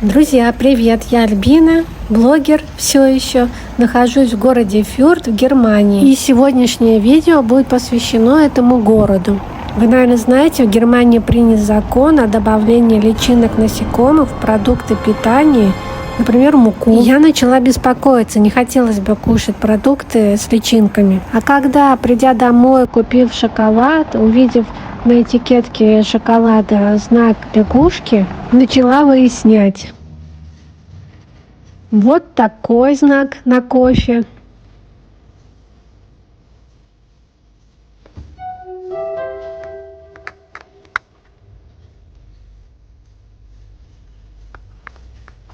Друзья, привет! Я Альбина, блогер все еще. Нахожусь в городе Фюрт в Германии. И сегодняшнее видео будет посвящено этому городу. Вы, наверное, знаете, в Германии принят закон о добавлении личинок насекомых в продукты питания, например, муку. Я начала беспокоиться, не хотелось бы кушать продукты с личинками. А когда, придя домой, купив шоколад, увидев на этикетке шоколада знак лягушки, начала выяснять. Вот такой знак на кофе.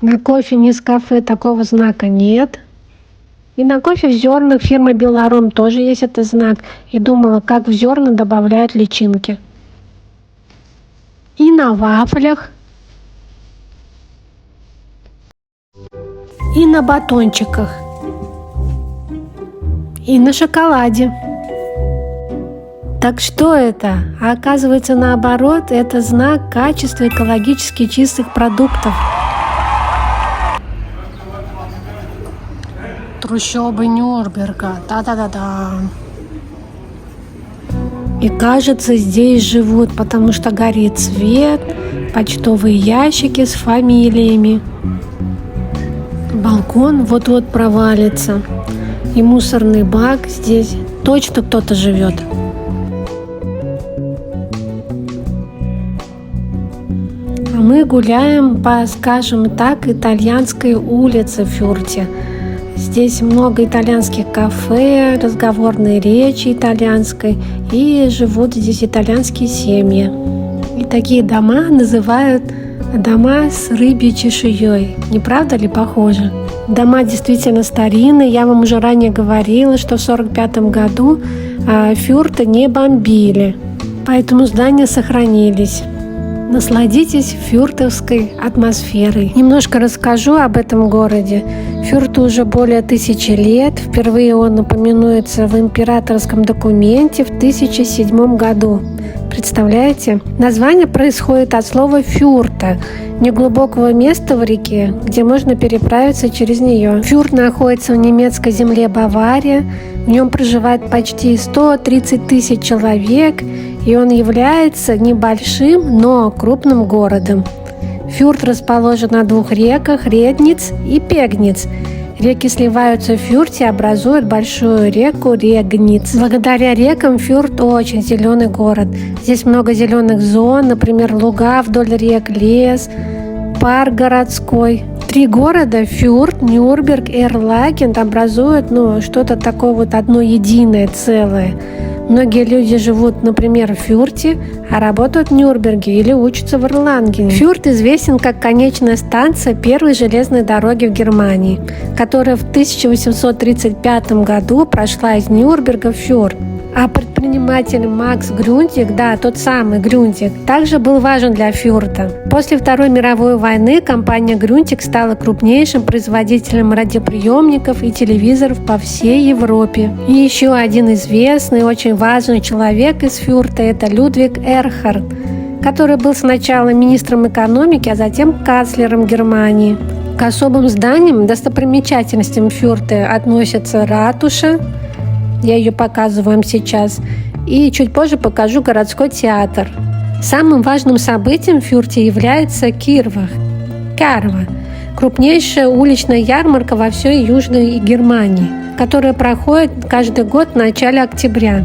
На кофе Нескафе такого знака нет. И на кофе в зернах фирмы Беларом тоже есть этот знак. И думала, как в зерна добавляют личинки. И на вафлях. И на батончиках. И на шоколаде. Так что это? А оказывается, наоборот, это знак качества экологически чистых продуктов. Трущобы Нюрнберга. Да-да-да-да. И кажется, здесь живут, потому что горит свет, почтовые ящики с фамилиями. Балкон вот-вот провалится. И мусорный бак здесь. Точно кто-то живет. А мы гуляем по, скажем так, итальянской улице в Фюрте. Здесь много итальянских кафе, разговорные речи итальянской, и живут здесь итальянские семьи. И такие дома называют дома с рыбьей чешуей. Не правда ли похоже? Дома действительно старинные. Я вам уже ранее говорила, что в 1945 году Фюрта не бомбили, поэтому здания сохранились. Насладитесь фюртовской атмосферой. Немножко расскажу об этом городе. Фюрту уже более 1000 лет. Впервые он упоминается в императорском документе в 1007 году. Представляете? Название происходит от слова «фюрта», неглубокого места в реке, где можно переправиться через нее. Фюрт находится в немецкой земле Бавария. В нем проживает почти 130 тысяч человек, и он является небольшим, но крупным городом. Фюрт расположен на двух реках – Регниц и Пегниц. Реки сливаются в Фюрте и образуют большую реку Регниц. Благодаря рекам Фюрт очень зеленый город. Здесь много зеленых зон, например, луга вдоль рек, лес, парк городской. 3 города – Фюрт, Нюрнберг и Эрлаген – образуют что-то такое вот одно единое целое. Многие люди живут, например, в Фюрте, а работают в Нюрнберге или учатся в Эрлагене. Фюрт известен как конечная станция первой железной дороги в Германии, которая в 1835 году прошла из Нюрнберга в Фюрт. А предприниматель Макс Грюндик, да, тот самый Грюндик, также был важен для Фюрта. После Второй мировой войны компания Грюндик стала крупнейшим производителем радиоприемников и телевизоров по всей Европе. И еще один известный, очень важный человек из Фюрта – это Людвиг Эрхард, который был сначала министром экономики, а затем канцлером Германии. К особым зданиям, достопримечательностям Фюрта относятся ратуша. Я ее показываю вам сейчас. И чуть позже покажу городской театр. Самым важным событием в Фюрте является Кирвах. Карва. Крупнейшая уличная ярмарка во всей Южной Германии, которая проходит каждый год в начале октября.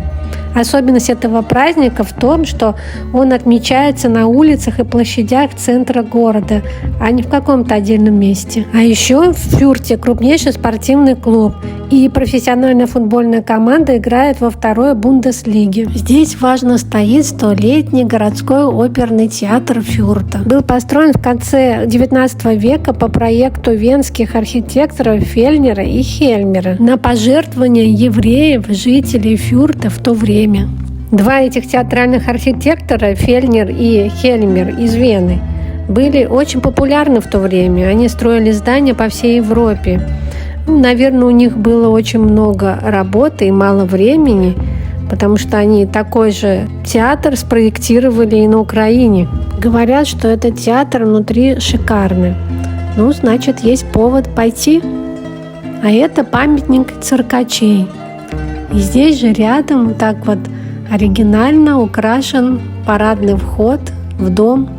Особенность этого праздника в том, что он отмечается на улицах и площадях центра города, а не в каком-то отдельном месте. А еще в Фюрте крупнейший спортивный клуб, и профессиональная футбольная команда играет во второй Бундеслиге. Здесь важно стоит 100-летний городской оперный театр Фюрта. Был построен в конце XIX века по проекту венских архитекторов Фельнера и Хельмера на пожертвования евреев, жителей Фюрта в то время. Два этих театральных архитектора, Фельнер и Хельмер из Вены, были очень популярны в то время. Они строили здания по всей Европе. Наверное, у них было очень много работы и мало времени, потому что они такой же театр спроектировали и на Украине. Говорят, что этот театр внутри шикарный. Ну, значит, есть повод пойти. А это памятник циркачей. И здесь же рядом так вот оригинально украшен парадный вход в дом.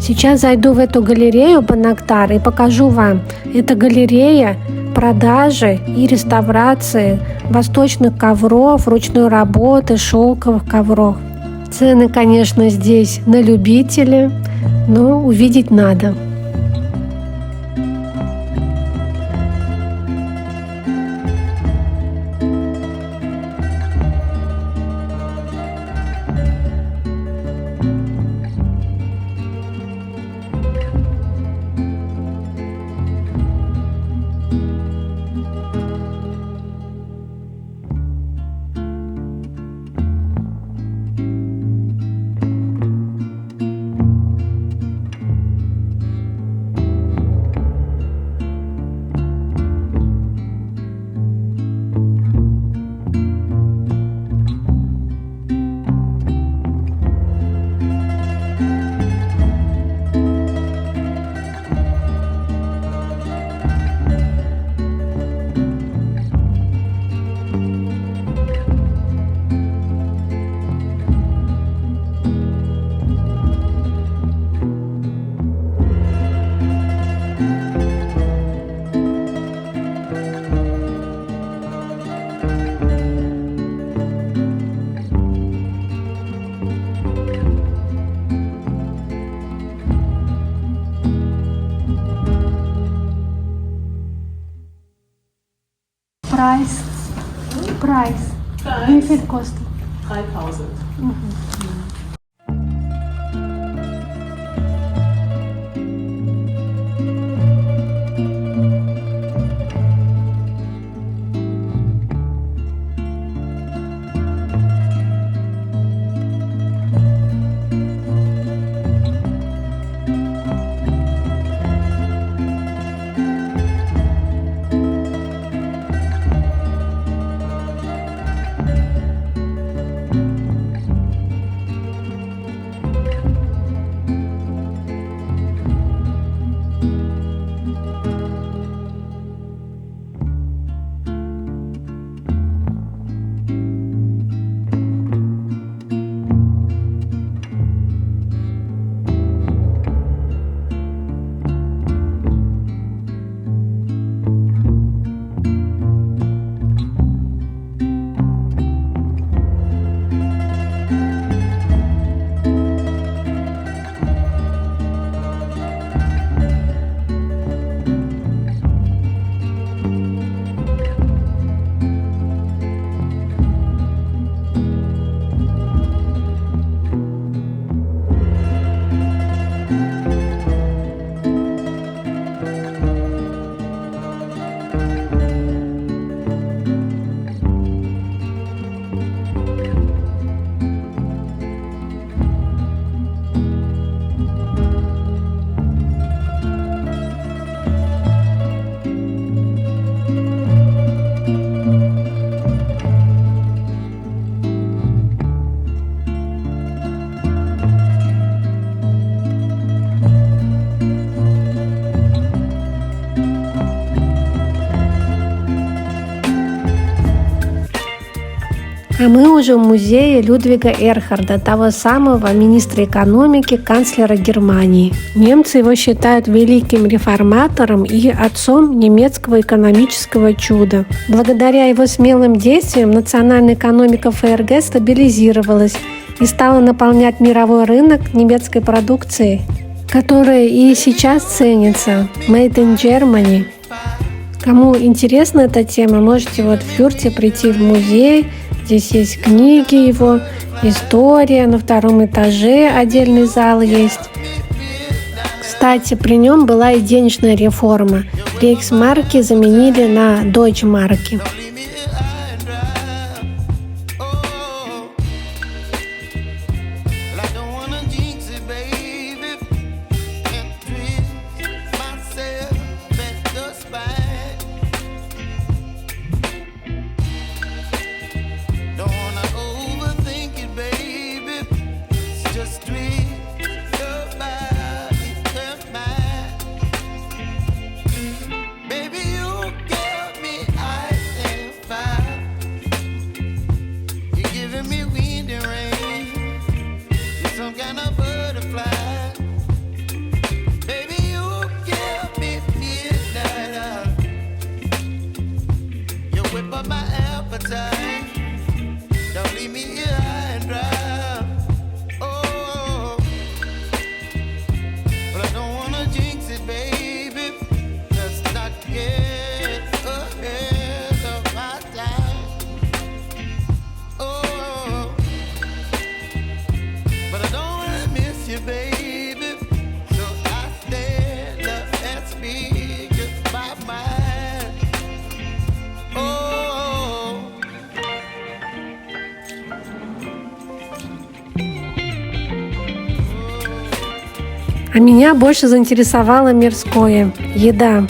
Сейчас зайду в эту галерею Банактар и покажу вам. Это галерея продажи и реставрации восточных ковров, ручной работы, шелковых ковров. Цены, конечно, здесь на любителя, но увидеть надо. Price. Wie viel kostet? 3000. А мы уже в музее Людвига Эрхарда, того самого министра экономики, канцлера Германии. Немцы его считают великим реформатором и отцом немецкого экономического чуда. Благодаря его смелым действиям национальная экономика ФРГ стабилизировалась и стала наполнять мировой рынок немецкой продукцией, которая и сейчас ценится Made in Germany. Кому интересна эта тема, можете в Фюрте прийти в музей. Здесь есть книги его, история, на втором этаже отдельный зал есть. Кстати, при нем была и денежная реформа. Рейхсмарки заменили на дойчмарки. А меня больше заинтересовало мирское – еда.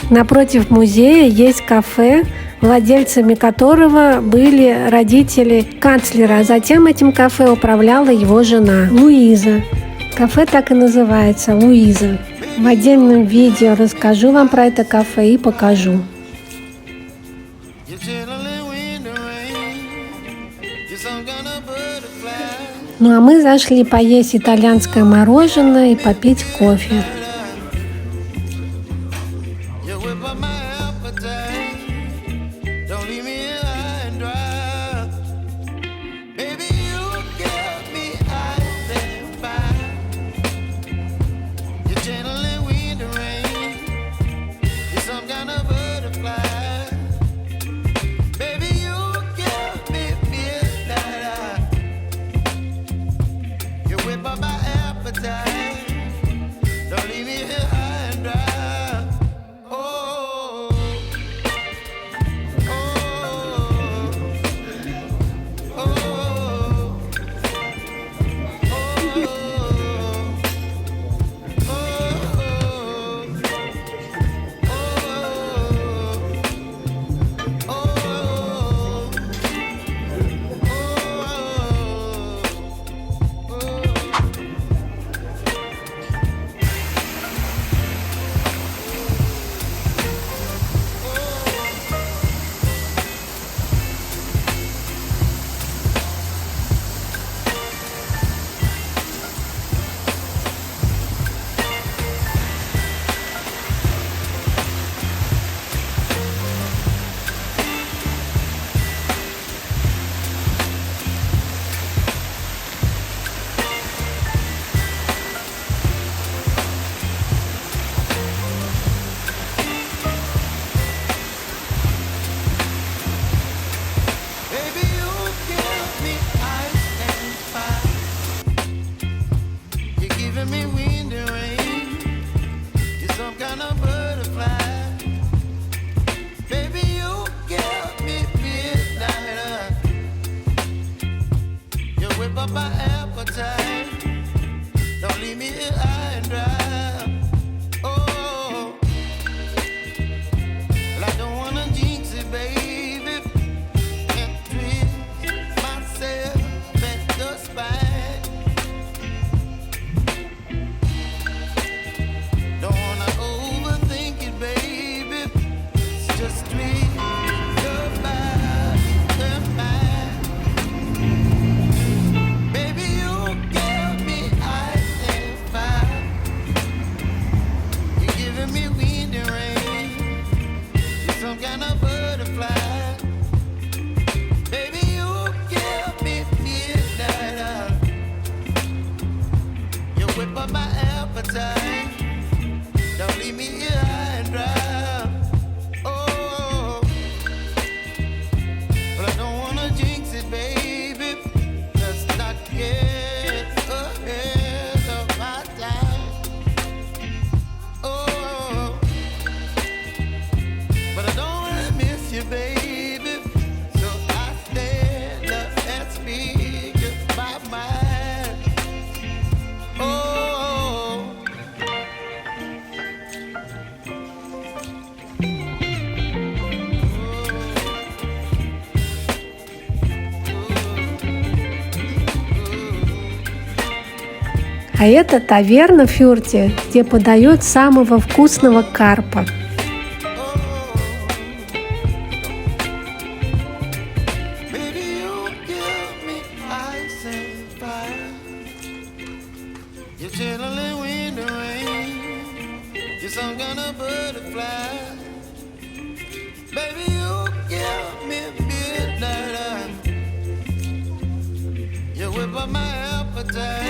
Напротив музея есть кафе, владельцами которого были родители канцлера, а затем этим кафе управляла его жена Луиза. Кафе так и называется – Луиза. В отдельном видео расскажу вам про это кафе и покажу. Ну а мы зашли поесть итальянское мороженое и попить кофе. А это таверна в Фюрте, где подают самого вкусного карпа. Whip up my appetite.